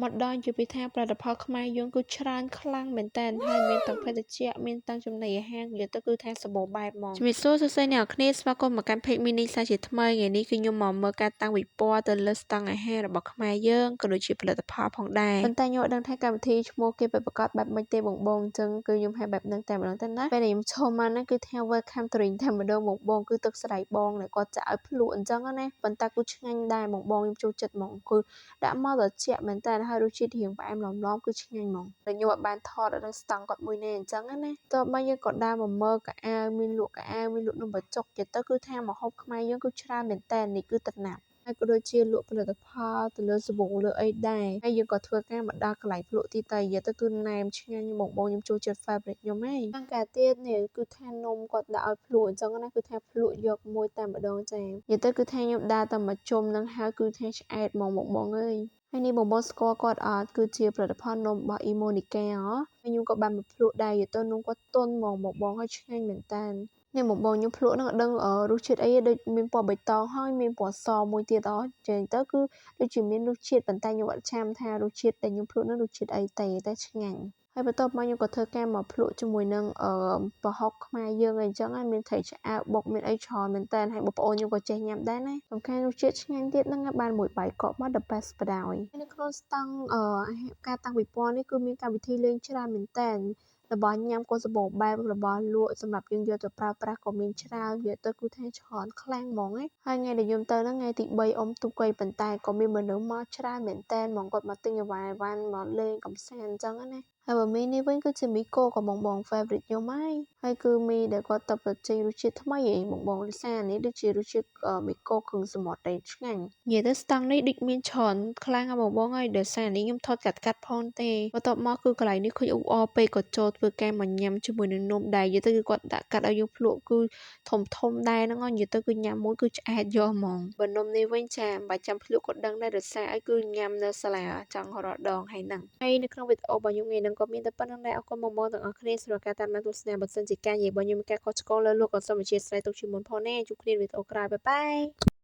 មកដល់ជាពីថាផលិតផលខ្មែរយើងគឺច្រើនខ្លាំងមែនតើហើយមានទាំងភេសជ្ជៈមានទាំងចំណីអាហារនិយាយទៅគឺថាសម្បូរបែបហ្មងជំរាបសួរសួស្តីអ្នកនរគ្នាស្វាគមន៍មកកាន់ Page Mini សាជាថ្មីថ្ងៃនេះគឺខ្ញុំមកមើលការតាំងពិព័រណ៍ទៅលើស្តង់អាហាររបស់ខ្មែរយើងក៏ដូចជាផលិតផលផងដែរប៉ុន្តែខ្ញុំអត់ដឹងថាកម្មវិធីឈ្មោះគេពិតប្រាកដបែបម៉េចទេបងអញ្ចឹងគឺខ្ញុំហៅបែបហ្នឹងតែម្ដងទៅណាពេលដែលខ្ញុំចូលមកហ្នឹងគឺថា Welcome Drink តែម្ដងបងគឺទឹកស្រីបងដែលគាត់ចាក់ឲ្យភ្លក់អញ្ចឹងណាប៉ុន្តែគឺឆ្ងាញ់ដែរបងខ្ញុំចូលចិត្តហ្មងគឺដាក់មកត្រជាក់មែនតើហើយរសជាតិរៀងផ្អែមឡំៗគឺឆ្ងាញ់ហ្មងតែខ្ញុំអត់បានថតនៅស្តង់គាត់មួយណាអញ្ចឹងណាតោះមកយើងក៏ដើរមកមើលកៅអៅមានលក់កៅអៅមានលក់នំបញ្ចុកនិយាយទៅគឺថាម្ហូបខ្មែរយើងគឺច្រើនមែនតើនេះគឺទឹកណាត់ហើយក៏ដូចជាលក់ផលិតផលទៅលើសាប៊ូលើអីដែរហើយយើងក៏ធ្វើការមកដល់កន្លែងភ្លក់ទីទៅនិយាយទៅគឺណែមឆ្ងាញ់បងខ្ញុំចូលចិត្ត favorite ខ្ញុំហីខាងកាទៀតនេះគឺថានំគាត់ដាក់ឲ្យភ្លក់អញ្ចឹងណាគឺថាភ្លក់យកមួយតែម្ដងចានិយាយទៅគឺថាខ្ញុំដើរតែមកជុំនឹងហើយគឺថាឆ្អែតហ្មងបងអើយហើយនេះបងស្គាល់គាត់អត់គឺជាផលិតផលនំរបស់ Imonica ហ៎ហើយខ្ញុំក៏បានមកភ្លក់ដែរនិយាយទៅនំគាត់ទន់ហ្មងបងហើយឆ្ងាញ់មែនតើនេះបងខ្ញុំភ្លក់ហ្នឹងអត់ដឹងរសជាតិអីទេដូចមានពណ៌បៃតងហើយមានពណ៌សមួយទៀតអស់ចេញទៅគឺដូចជាមានរសជាតិប៉ុន្តែខ្ញុំអត់ចាំថារសជាតិដែលខ្ញុំភ្លក់ហ្នឹងរសជាតិអីទេតែឆ្ងាញ់ហើយបន្ទាប់មកខ្ញុំក៏ធ្វើការមកភ្លក់ជាមួយនឹងប្រហុកខ្មែរយើងអីចឹងហើយមានត្រីឆ្អើរបុកមានអីច្រើនមែនតើហើយបងប្អូនខ្ញុំក៏ចេះញ៉ាំដែរណាសំខាន់រសជាតិឆ្ងាញ់ទៀតហ្នឹងបានមួយបាយកកមក the best បដ ாய் ហើយនៅក្នុងស្តង់ការតាំងពិព័រណ៍នេះគឺមានកម្មវិធីលេងច្រើនមែនតើរបស់ញ៉ាំក៏សម្បូរបែបរបស់លក់សម្រាប់យើងយកទៅប្រើប្រាស់ក៏មានច្រើននិយាយទៅគឺថាច្រើនខ្លាំងហ្មងណាហើយថ្ងៃដែលខ្ញុំទៅហ្នឹងថ្ងៃទី3អ៊ំទូកុយប៉ុន្តែក៏មានមនុស្សមកច្រើនមែនតើហ្មងគាត់មកទិញអាវ៉ាន់មកលេងកម្សាន្តអញ្ចឹងណាហើយបើមីនេះវិញគឺជាមីកូក៏បង favorite ខ្ញុំហើយគឺមីដែលគាត់ទៅបញ្ចេញរសជាតិថ្មីឯងបងលសានេះដូចជារសជាតិមីកូគ្រឿងសមុទ្រឯងឆ្ងាញ់និយាយទៅស្តង់នេះដូចមានច្រើនខ្លាំងហ្នឹងបងហើយដោយសារនេះខ្ញុំថតកាត់ផងទេបន្ទាប់មកគឺកន្លែងនេះឃើញអ៊ូអរពេកក៏ចូលធ្វើការមកញ៉ាំជាមួយនឹងនំដែរនិយាយទៅគឺគាត់ដាក់កាត់ឲ្យយើងភ្លក់គឺធំដែរហ្នឹងនិយាយទៅគឺញ៉ាំមួយគឺឆ្អែតយកហ្មងបើនំនេះវិញចាមិនបាច់ចាំភ្លក់ក៏ដឹងដែរដោយសារអីគឺញ៉ាំនៅសាលាចង់រកដងហើយហ្នឹងហើយនៅក្នុងវីដេអូរបស់ខ្ញុំថ្ងៃហ្នឹងក៏មានតែប៉ុណ្្នឹងដែរអរគុណបងទាំងអស់គ្នាសម្រាប់ការតាមដានទស្សនាបើសិនជាការនិយាយរបស់ខ្ញុំមានការខុសឆ្គងលើលោកក៏សូមអធិស្ឋានទុកជាមុនផងណាជួបគ្នាវីដេអូក្រោយបាយបាយ